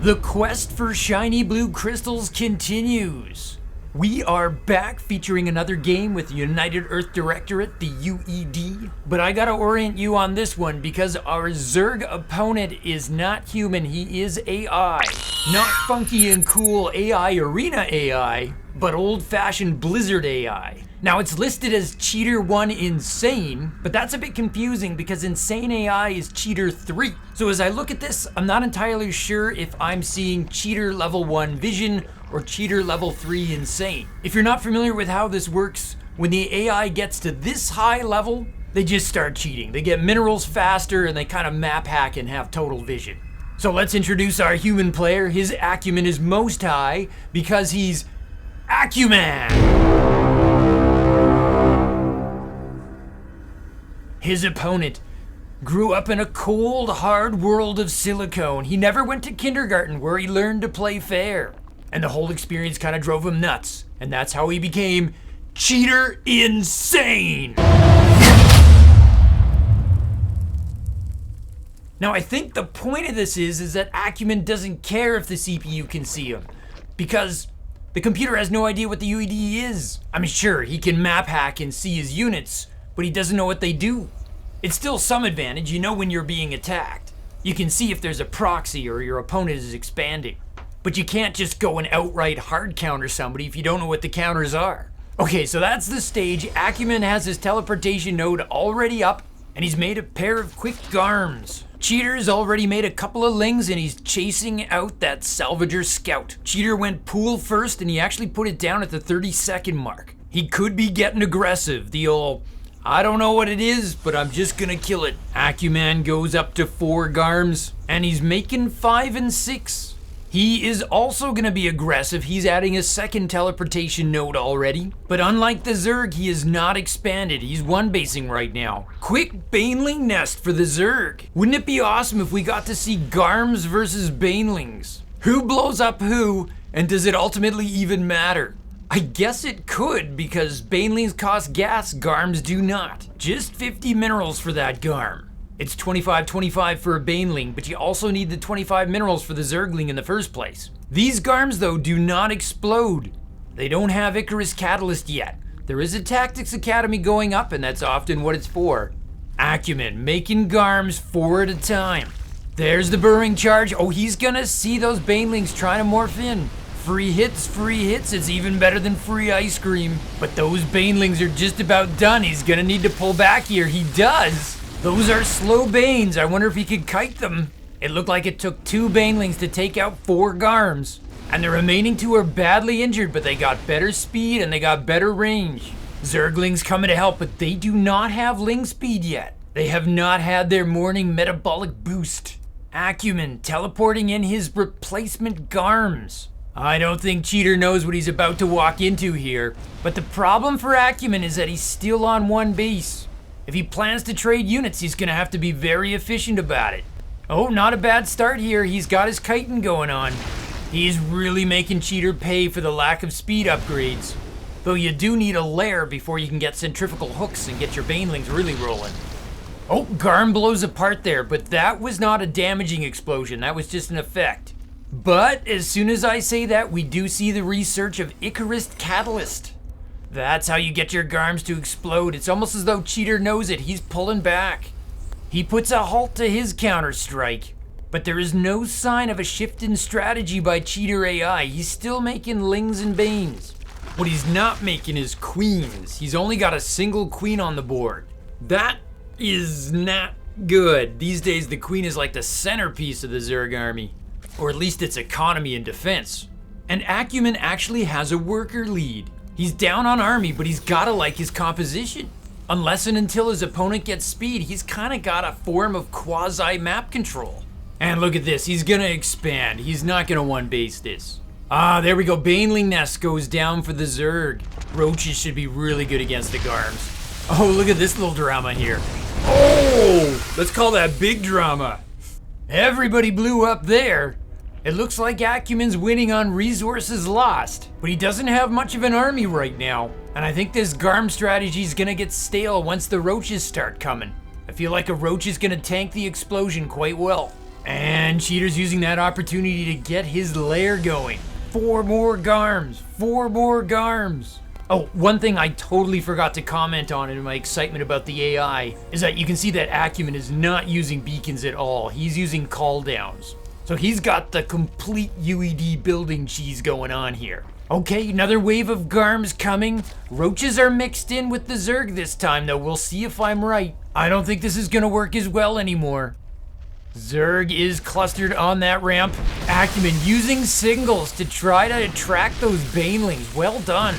The quest for shiny blue crystals continues. We are back featuring another game with the United Earth Directorate, the UED. But I gotta orient you on this one because our Zerg opponent is not human, he is AI. Not funky and cool AI Arena AI, but old-fashioned Blizzard AI. Now it's listed as Cheater 1 Insane, but that's a bit confusing because Insane AI is Cheater 3. So as I look at this, I'm not entirely sure if I'm seeing Cheater Level 1 Vision or Cheater Level 3 Insane. If you're not familiar with how this works, when the AI gets to this high level, they just start cheating. They get minerals faster and they kind of map hack and have total vision. So let's introduce our human player. His acumen is most high because he's Akuman. His opponent grew up in a cold, hard world of silicone. He never went to kindergarten where he learned to play fair. And the whole experience kind of drove him nuts. And that's how he became Cheater Insane. Now I think the point of this is that Akuman doesn't care if the CPU can see him. Because the computer has no idea what the UED is. I mean, sure, he can map hack and see his units, but he doesn't know what they do. It's still some advantage, you know when you're being attacked. You can see if there's a proxy or your opponent is expanding. But you can't just go and outright hard counter somebody if you don't know what the counters are. Okay, so that's the stage. Akuman has his teleportation node already up, and he's made a pair of quick garms. Cheater's already made a couple of lings and he's chasing out that salvager scout. Cheater went pool first and he actually put it down at the 30-second mark. He could be getting aggressive, the old, I don't know what it is, but I'm just gonna kill it. Akuman goes up to 4 garms and he's making 5 and 6. He is also gonna be aggressive. He's adding a second teleportation node already. But unlike the Zerg, he is not expanded. He's one basing right now. Quick Baneling nest for the Zerg. Wouldn't it be awesome if we got to see Garms versus Banelings? Who blows up who, and does it ultimately even matter? I guess it could, because Banelings cost gas, Garms do not. Just 50 minerals for that Garm. It's 25-25 for a Baneling, but you also need the 25 minerals for the Zergling in the first place. These Garms, though, do not explode. They don't have Icarus Catalyst yet. There is a Tactics Academy going up, and that's often what it's for. Akuman, making Garms 4 at a time. There's the burrowing charge. Oh, he's gonna see those Banelings trying to morph in. Free hits, it's even better than free ice cream. But those Banelings are just about done. He's gonna need to pull back here. He does. Those are slow Banes. I wonder if he could kite them. It looked like it took 2 Banelings to take out 4 Garms. And the remaining 2 are badly injured, but they got better speed and they got better range. Zerglings coming to help, but they do not have Ling speed yet. They have not had their morning metabolic boost. Akuman teleporting in his replacement Garms. I don't think Cheater knows what he's about to walk into here. But the problem for Akuman is that he's still on one base. If he plans to trade units, he's gonna have to be very efficient about it. Oh, not a bad start here. He's got his kiting going on. He's really making Cheater pay for the lack of speed upgrades. Though you do need a lair before you can get centrifugal hooks and get your Banelings really rolling. Oh, Garm blows apart there, but that was not a damaging explosion. That was just an effect. But as soon as I say that, we do see the research of Icarus Catalyst. That's how you get your Garms to explode. It's almost as though Cheater knows it. He's pulling back. He puts a halt to his counter-strike. But there is no sign of a shift in strategy by Cheater AI. He's still making Lings and Banes. What he's not making is Queens. He's only got a single Queen on the board. That is not good. These days, the Queen is like the centerpiece of the Zerg army. Or at least its economy and defense. And Akuman actually has a worker lead. He's down on army, but he's gotta like his composition. Unless and until his opponent gets speed, he's kinda got a form of quasi-map control. And look at this, he's gonna expand. He's not gonna one-base this. Ah, there we go, Baneling Nest goes down for the Zerg. Roaches should be really good against the Garms. Oh, look at this little drama here. Oh, let's call that big drama. Everybody blew up there. It looks like Akuman's winning on resources lost, but he doesn't have much of an army right now. And I think this Garm strategy is gonna get stale once the roaches start coming. I feel like a roach is gonna tank the explosion quite well. And Cheater's using that opportunity to get his lair going. 4 more Garms, 4 more Garms. Oh, one thing I totally forgot to comment on in my excitement about the AI is that you can see that Akuman is not using beacons at all. He's using call downs. So he's got the complete UED building cheese going on here. Okay, another wave of Garms coming. Roaches are mixed in with the Zerg this time though. We'll see if I'm right. I don't think this is gonna work as well anymore. Zerg is clustered on that ramp. Akuman using singles to try to attract those banelings. Well done.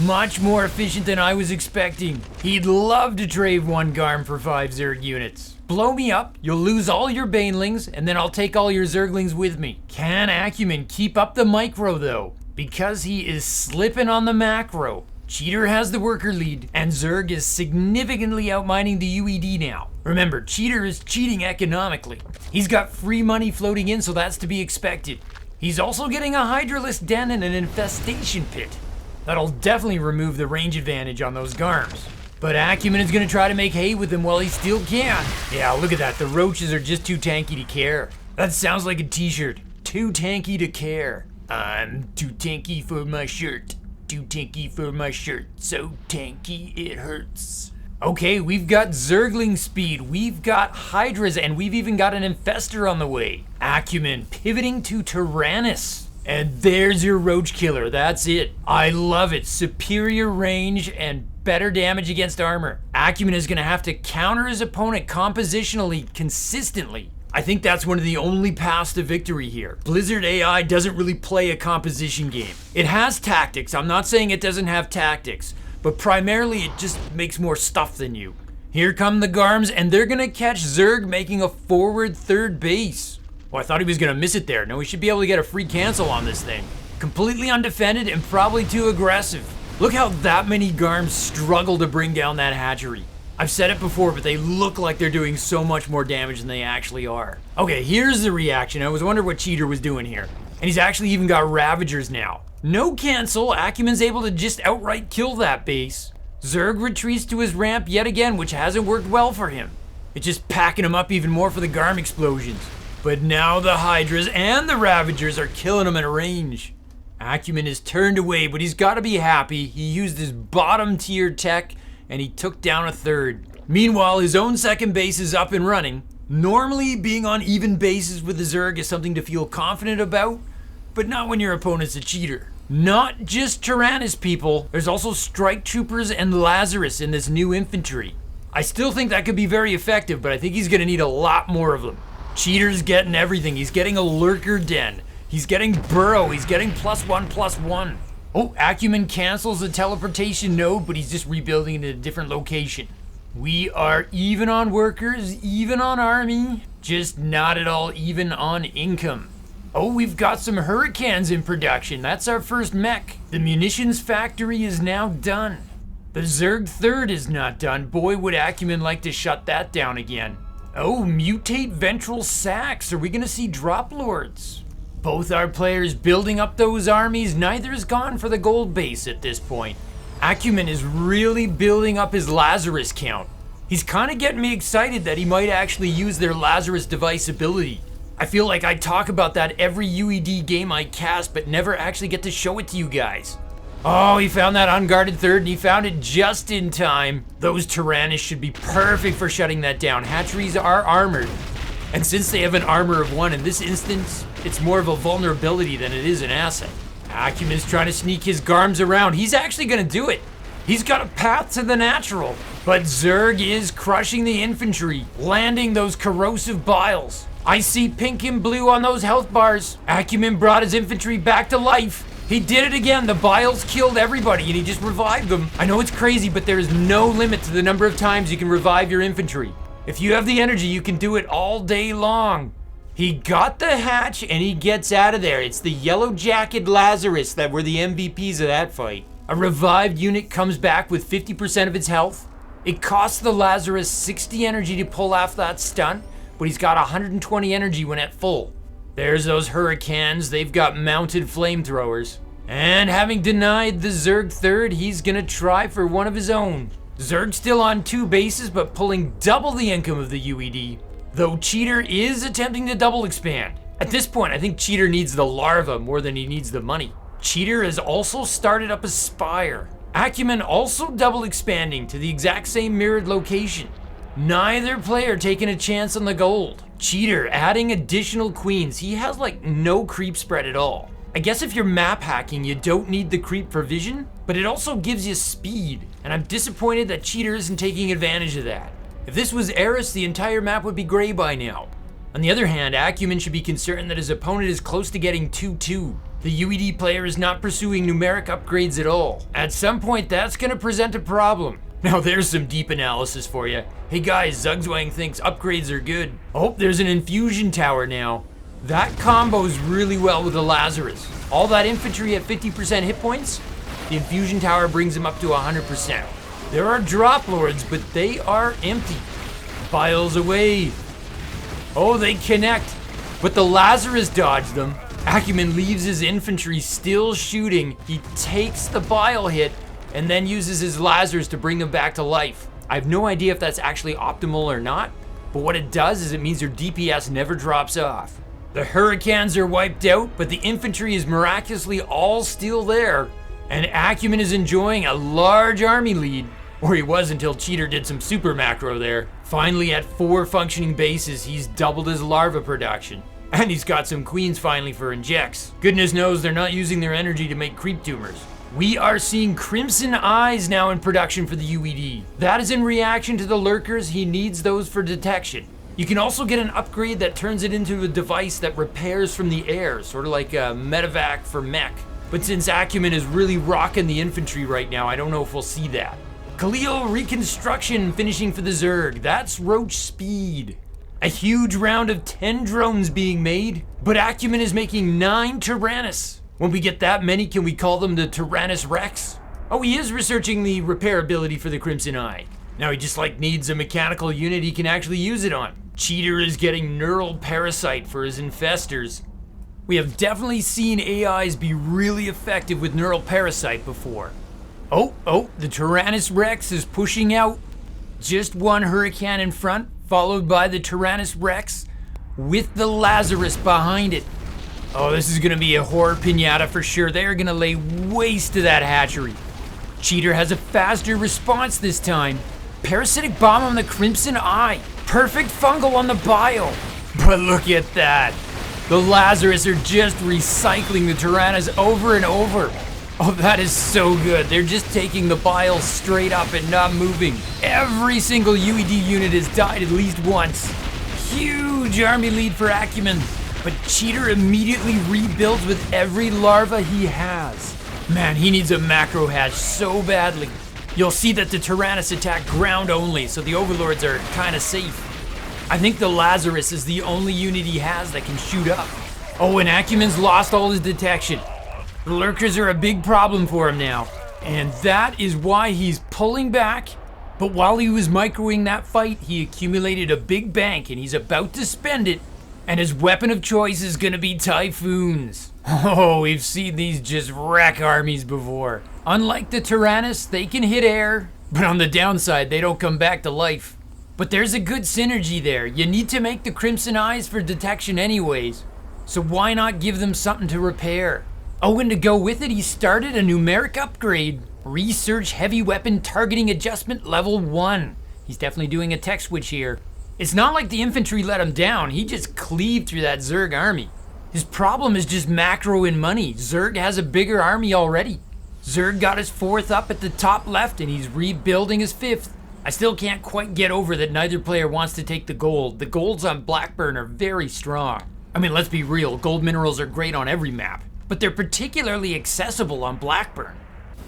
Much more efficient than I was expecting. He'd love to trade 1 Garm for 5 Zerg units. Blow me up, you'll lose all your banelings, and then I'll take all your Zerglings with me. Can Akuman keep up the micro though? Because he is slipping on the macro. Cheater has the worker lead, and Zerg is significantly outmining the UED now. Remember, Cheater is cheating economically. He's got free money floating in, so that's to be expected. He's also getting a Hydralisk Den and an infestation pit. That'll definitely remove the range advantage on those Garms. But Akuman is gonna try to make hay with them while he still can. Yeah, look at that, the roaches are just too tanky to care. That sounds like a t-shirt. Too tanky to care. I'm too tanky for my shirt. Too tanky for my shirt. So tanky it hurts. Okay, we've got Zergling speed, we've got Hydras, and we've even got an Infestor on the way. Akuman pivoting to Tyrannus. And there's your Roach Killer, that's it. I love it, superior range and better damage against armor. Akuman is gonna have to counter his opponent compositionally, consistently. I think that's one of the only paths to victory here. Blizzard AI doesn't really play a composition game. It has tactics, I'm not saying it doesn't have tactics, but primarily it just makes more stuff than you. Here come the Garms, and they're gonna catch Zerg making a forward 3rd base. Well, I thought he was gonna miss it there. No, we should be able to get a free cancel on this thing. Completely undefended and probably too aggressive. Look how that many Garms struggle to bring down that hatchery. I've said it before, but they look like they're doing so much more damage than they actually are. Okay, here's the reaction. I was wondering what Cheater was doing here. And he's actually even got Ravagers now. No cancel, Akuman's able to just outright kill that base. Zerg retreats to his ramp yet again, which hasn't worked well for him. It's just packing him up even more for the Garm explosions. But now the Hydras and the Ravagers are killing him at range. Akuman is turned away, but he's gotta be happy. He used his bottom tier tech and he took down a 3rd. Meanwhile, his own 2nd base is up and running. Normally, being on even bases with the Zerg is something to feel confident about, but not when your opponent's a cheater. Not just Tyrannus, people. There's also Strike Troopers and Lazarus in this new infantry. I still think that could be very effective, but I think he's gonna need a lot more of them. Cheater's getting everything. He's getting a Lurker Den. He's getting Burrow. He's getting +1/+1. Oh, Akuman cancels the teleportation node, but he's just rebuilding it in a different location. We are even on workers, even on army, just not at all even on income. Oh, we've got some Hurricanes in production. That's our first mech. The munitions factory is now done. The Zerg 3rd is not done. Boy, would Akuman like to shut that down again. Oh, mutate ventral sacks. Are we gonna see drop lords? Both our players building up those armies. Neither has gone for the gold base at this point. Akuman is really building up his Lazarus count. He's kind of getting me excited that he might actually use their Lazarus device ability. I feel like I talk about that every UED game I cast, but never actually get to show it to you guys. Oh, he found that unguarded 3rd, and he found it just in time. Those Tyrannus should be perfect for shutting that down. Hatcheries are armored, and since they have an armor of 1 in this instance, it's more of a vulnerability than it is an asset. Akuman's trying to sneak his Garms around. He's actually gonna do it. He's got a path to the natural. But Zerg is crushing the infantry, landing those corrosive biles. I see pink and blue on those health bars. Akuman brought his infantry back to life. He did it again. The biles killed everybody and he just revived them. I know it's crazy, but there is no limit to the number of times you can revive your infantry. If you have the energy, you can do it all day long. He got the hatch and he gets out of there. It's the yellow jacket Lazarus that were the MVPs of that fight. A revived unit comes back with 50% of its health. It costs the Lazarus 60 energy to pull off that stunt, but he's got 120 energy when at full. There's those Hurricanes. They've got mounted flamethrowers. And having denied the Zerg 3rd, he's gonna try for one of his own. Zerg still on 2 bases, but pulling double the income of the UED. Though Cheater is attempting to double expand. At this point, I think Cheater needs the larva more than he needs the money. Cheater has also started up a spire. Akuman also double expanding to the exact same mirrored location. Neither player taking a chance on the gold. Cheater adding additional queens. He has like no creep spread at all. I guess if you're map hacking, you don't need the creep provision, but it also gives you speed, and I'm disappointed that Cheater isn't taking advantage of that. If this was Eris, the entire map would be gray by now. On the other hand, Akuman should be concerned that his opponent is close to getting 2-2. The UED player is not pursuing numeric upgrades at all. At some point, that's gonna present a problem. Now there's some deep analysis for you. Hey guys, Zugzwang thinks upgrades are good. Oh, there's an infusion tower now. That combos really well with the Lazarus. All that infantry at 50% hit points, the infusion tower brings him up to 100%. There are drop lords, but they are empty. Files away. Oh, they connect, but the Lazarus dodged them. Akuman leaves his infantry still shooting. He takes the bile hit and then uses his Lazarus to bring them back to life. I have no idea if that's actually optimal or not, but what it does is it means their DPS never drops off. The Hurricanes are wiped out, but the infantry is miraculously all still there, and Akuman is enjoying a large army lead, or he was until Cheater did some super macro there. Finally, at 4 functioning bases, he's doubled his larva production. And he's got some queens finally for injects. Goodness knows they're not using their energy to make creep tumors. We are seeing Crimson Eyes now in production for the UED. That is in reaction to the lurkers. He needs those for detection. You can also get an upgrade that turns it into a device that repairs from the air, sort of like a medevac for mech. But since Akuman is really rocking the infantry right now, I don't know if we'll see that. Khalil Reconstruction finishing for the Zerg. That's roach speed. A huge round of 10 drones being made, but Akuman is making 9 Tyrannus. When we get that many, can we call them the Tyrannus Rex? Oh, he is researching the repairability for the Crimson Eye. Now he just needs a mechanical unit he can actually use it on. Cheater is getting neural parasite for his infestors. We have definitely seen AIs be really effective with neural parasite before. Oh, the Tyrannus Rex is pushing out. Just one Hurricane in front, followed by the Tyrannus Rex with the Lazarus behind it. Oh, this is gonna be a horror pinata for sure. They're gonna lay waste to that hatchery. Cheater has a faster response this time. Parasitic bomb on the Crimson Eye. Perfect fungal on the bile. But look at that. The Lazarus are just recycling the Tyrannus over and over. Oh, that is so good. They're just taking the bile straight up and not moving. Every single UED unit has died at least once. Huge army lead for Akuman. But Cheater immediately rebuilds with every larva he has. Man, he needs a macro hatch so badly. You'll see that the Tyrannus attack ground only, so the Overlords are kind of safe. I think the Lazarus is the only unit he has that can shoot up. Oh, and Akuman's lost all his detection. The lurkers are a big problem for him now. And that is why he's pulling back. But while he was microing that fight, he accumulated a big bank and he's about to spend it. And his weapon of choice is gonna be Typhoons. Oh, we've seen these just wreck armies before. Unlike the Tyrannus, they can hit air, but on the downside, they don't come back to life. But there's a good synergy there. You need to make the Crimson Eyes for detection anyways. So why not give them something to repair? Oh, and to go with it, he started a numeric upgrade. Research Heavy Weapon Targeting Adjustment Level 1. He's definitely doing a tech switch here. It's not like the infantry let him down. He just cleaved through that Zerg army. His problem is just macro and money. Zerg has a bigger army already. Zerg got his 4th up at the top left and he's rebuilding his 5th. I still can't quite get over that neither player wants to take the gold. The golds on Blackburn are very strong. I mean, let's be real, gold minerals are great on every map, but they're particularly accessible on Blackburn.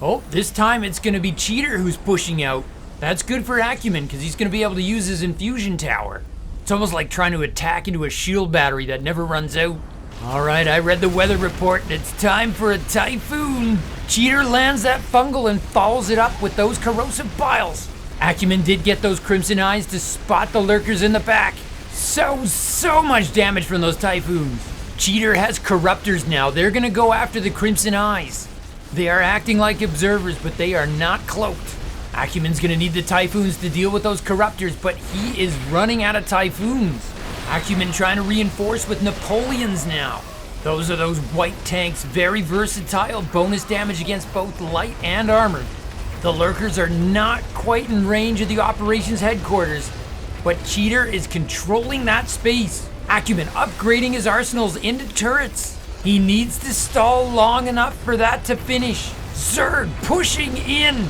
Oh, this time it's gonna be Cheater who's pushing out. That's good for Akuman because he's gonna be able to use his infusion tower. It's almost like trying to attack into a shield battery that never runs out. All right, I read the weather report and it's time for a typhoon. Cheater lands that fungal and follows it up with those corrosive biles. Akuman did get those Crimson Eyes to spot the lurkers in the back. So much damage from those typhoons. Cheater has corruptors now. They're gonna go after the Crimson Eyes. They are acting like observers, but they are not cloaked. Akuman's gonna need the typhoons to deal with those corruptors, but he is running out of typhoons. Akuman trying to reinforce with Napoleons now. Those are those white tanks, very versatile, bonus damage against both light and armored. The lurkers are not quite in range of the operations headquarters, but Cheater is controlling that space. Akuman upgrading his arsenals into turrets. He needs to stall long enough for that to finish. Zerg pushing in.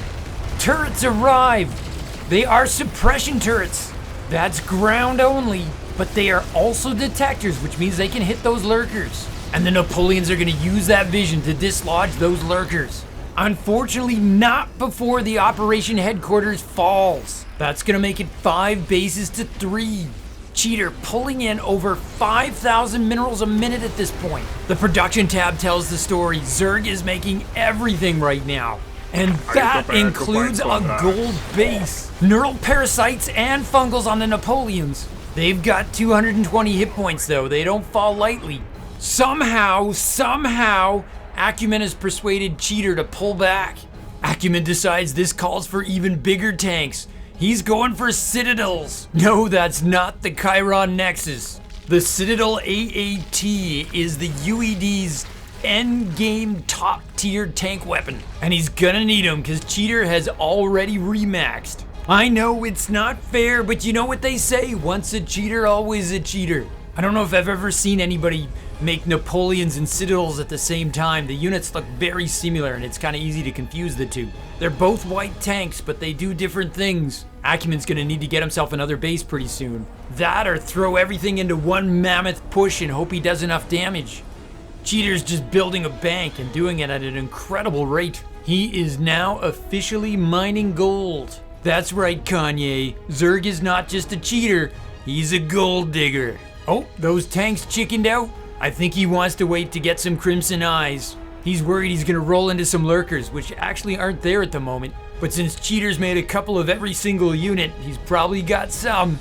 Turrets arrive. They are suppression turrets. That's ground only, but they are also detectors, which means they can hit those lurkers. And the Napoleons are gonna use that vision to dislodge those lurkers. Unfortunately, not before the operation headquarters falls. That's gonna make it 5 bases to 3. Cheater pulling in over 5,000 minerals a minute at this point. The production tab tells the story. Zerg is making everything right now. And that includes a gold base. Neural parasites and fungals on the Napoleons. They've got 220 hit points though. They don't fall lightly. Somehow, Akuman has persuaded Cheater to pull back. Akuman decides this calls for even bigger tanks. He's going for Citadels. No, that's not the Chiron Nexus. The Citadel AAT is the UED's endgame top tier tank weapon. And he's gonna need him because Cheater has already remaxed. I know it's not fair, but you know what they say, once a cheater, always a cheater. I don't know if I've ever seen anybody make Napoleons and Citadels at the same time. The units look very similar and it's kind of easy to confuse the two. They're both white tanks, but they do different things. Akuman's gonna need to get himself another base pretty soon. That or throw everything into one mammoth push and hope he does enough damage. Cheater's just building a bank and doing it at an incredible rate. He is now officially mining gold. That's right, Kanye. Zerg is not just a cheater, he's a gold digger. Oh, those tanks chickened out. I think he wants to wait to get some crimson eyes. He's worried he's gonna roll into some lurkers, which actually aren't there at the moment. But since Cheater's made a couple of every single unit, he's probably got some.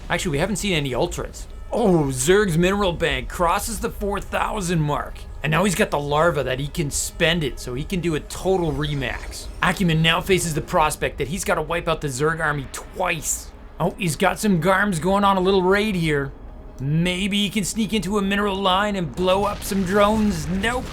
Actually, we haven't seen any ultras. Oh, Zerg's mineral bank crosses the 4,000 mark. And now he's got the larva that he can spend it, so he can do a total remax. Akuman now faces the prospect that he's got to wipe out the Zerg army twice. Oh, he's got some Garms going on a little raid here. Maybe he can sneak into a mineral line and blow up some drones. Nope.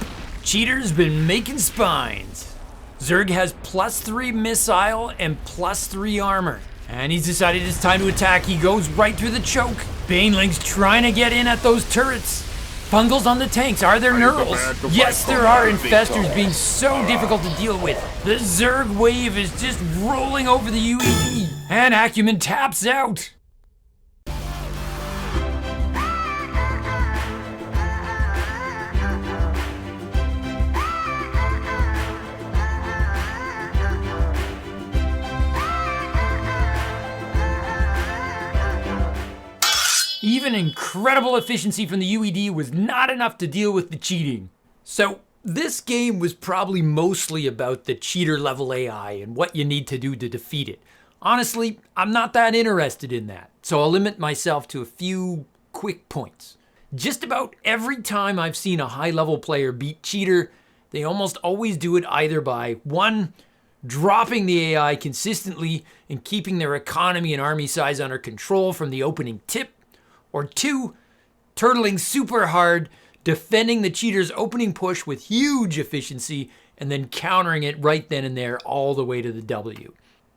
Cheater's been making spines. Zerg has +3 missile and +3 armor. And he's decided it's time to attack. He goes right through the choke. Baneling's trying to get in at those turrets. Fungals on the tanks, are there neurals? Yes, there are. Infestors being so difficult to deal with. The Zerg wave is just rolling over the UED. And Akuman taps out. Even incredible efficiency from the UED was not enough to deal with the cheating. So this game was probably mostly about the cheater level AI and what you need to do to defeat it. Honestly, I'm not that interested in that, so I'll limit myself to a few quick points. Just about every time I've seen a high level player beat cheater, they almost always do it either by 1, dropping the AI consistently and keeping their economy and army size under control from the opening tip, or 2, turtling super hard, defending the cheater's opening push with huge efficiency, and then countering it right then and there all the way to the W.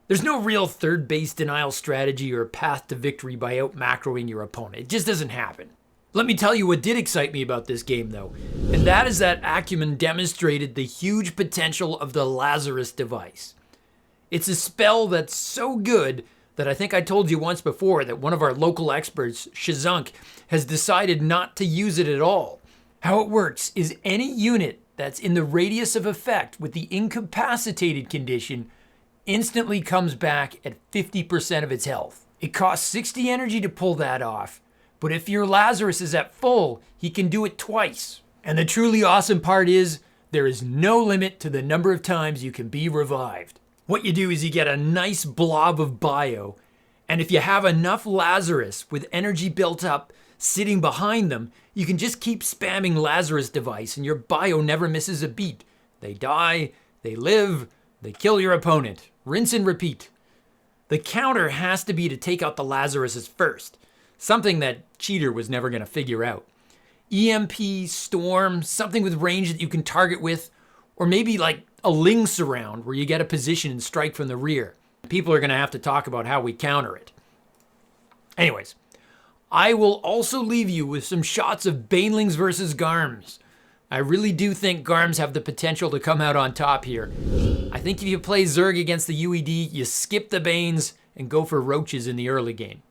There's no real third base denial strategy or path to victory by out-macroing your opponent. It just doesn't happen. Let me tell you what did excite me about this game though, and that is that Akuman demonstrated the huge potential of the Lazarus device. It's a spell that's so good that I think I told you once before that one of our local experts, Shazunk, has decided not to use it at all. How it works is any unit that's in the radius of effect with the incapacitated condition instantly comes back at 50% of its health. It costs 60 energy to pull that off, but if your Lazarus is at full, he can do it twice. And the truly awesome part is, there is no limit to the number of times you can be revived. What you do is you get a nice blob of bio, and if you have enough Lazarus with energy built up sitting behind them, you can just keep spamming Lazarus device and your bio never misses a beat. They die, they live, they kill your opponent. Rinse and repeat. The counter has to be to take out the Lazaruses first. Something that Cheater was never going to figure out. EMP, Storm, something with range that you can target with, or maybe like a Ling surround where you get a position and strike from the rear. People are going to have to talk about how we counter it. Anyways, I will also leave you with some shots of Banelings versus Garms. I really do think Garms have the potential to come out on top here. I think if you play Zerg against the UED, you skip the Banes and go for Roaches in the early game.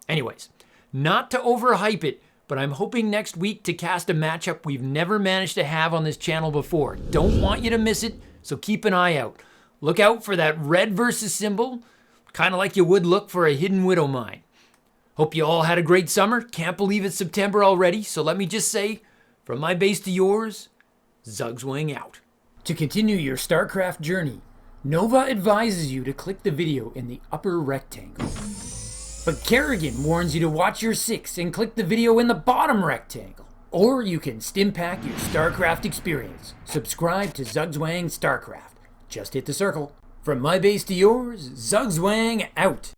Anyways, not to overhype it, but I'm hoping next week to cast a matchup we've never managed to have on this channel before. Don't want you to miss it, so keep an eye out. Look out for that red versus symbol, kind of like you would look for a hidden Widow mine. Hope you all had a great summer. Can't believe it's September already, so let me just say, from my base to yours, Zugzwang out. To continue your Starcraft journey, Nova advises you to click the video in the upper rectangle. But Kerrigan warns you to watch your 6 and click the video in the bottom rectangle. Or you can stimpack your Starcraft experience. Subscribe to Zugzwang Starcraft. Just hit the circle. From my base to yours, Zugzwang out.